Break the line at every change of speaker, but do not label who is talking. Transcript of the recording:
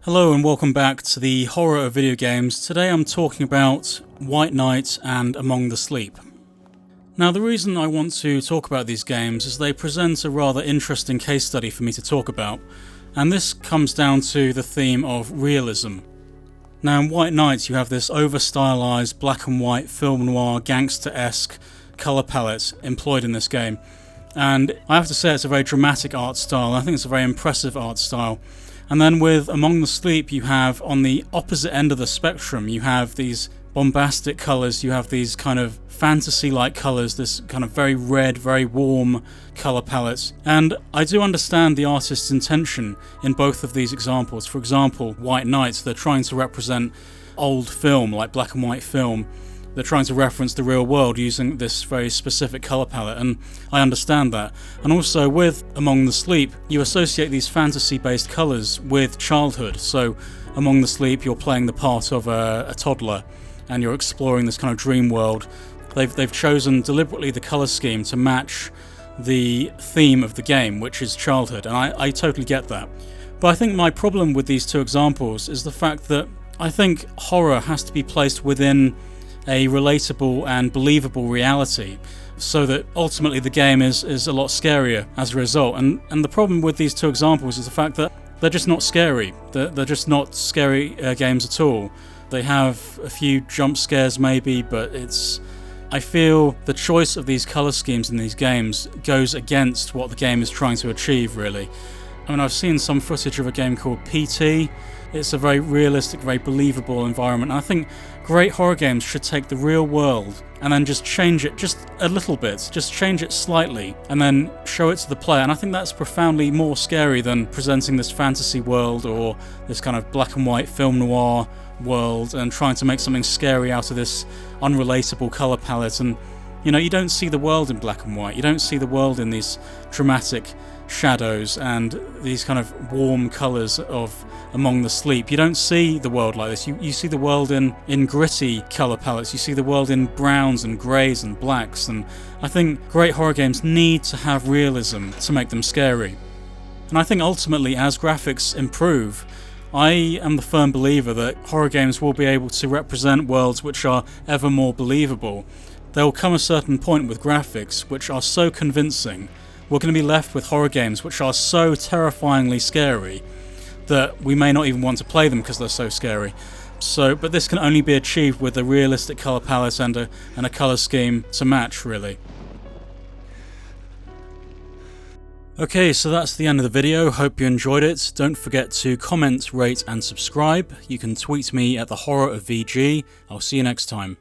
Hello and welcome back to the horror of video games. Today I'm talking about White Knight and Among the Sleep. Now the reason I want to talk about these games is they present a rather interesting case study for me to talk about, and this comes down to the theme of realism. Now in White Knight you have this over-stylized black and white film noir gangster-esque colour palette employed in this game, and I have to say it's a very dramatic art style. I think it's a very impressive art style. And then with Among the Sleep, you have, on the opposite end of the spectrum, you have these bombastic colours, you have these kind of fantasy-like colours, this kind of very red, very warm colour palette. And I do understand the artist's intention in both of these examples. For example, White Knight, they're trying to represent old film, like black and white film. They're trying to reference the real world using this very specific colour palette, and I understand that. And also with Among the Sleep, you associate these fantasy-based colours with childhood. So Among the Sleep, you're playing the part of a toddler, and you're exploring this kind of dream world. They've chosen deliberately the colour scheme to match the theme of the game, which is childhood, and I totally get that. But I think my problem with these two examples is the fact that I think horror has to be placed within a relatable and believable reality, so that ultimately the game is a lot scarier as a result. And the problem with these two examples is the fact that they're just not scary. They're just not scary games at all. They have a few jump scares maybe, but I feel the choice of these colour schemes in these games goes against what the game is trying to achieve, really. I mean, I've seen some footage of a game called PT. It's a very realistic, very believable environment. And I think great horror games should take the real world and then just change it just a little bit, just change it slightly, and then show it to the player. And I think that's profoundly more scary than presenting this fantasy world or this kind of black and white film noir world and trying to make something scary out of this unrelatable colour palette. And you know, you don't see the world in black and white. You don't see the world in these dramatic shadows and these kind of warm colours of Among the Sleep. You don't see the world like this. You see the world in gritty colour palettes. You see the world in browns and greys and blacks. And I think great horror games need to have realism to make them scary. And I think ultimately, as graphics improve, I am the firm believer that horror games will be able to represent worlds which are ever more believable. There will come a certain point with graphics which are so convincing, we're going to be left with horror games which are so terrifyingly scary that we may not even want to play them because they're so scary. But this can only be achieved with a realistic colour palette and a colour scheme to match, really. Okay, so that's the end of the video. Hope you enjoyed it. Don't forget to comment, rate and subscribe. You can tweet me at the Horror of VG. I'll see you next time.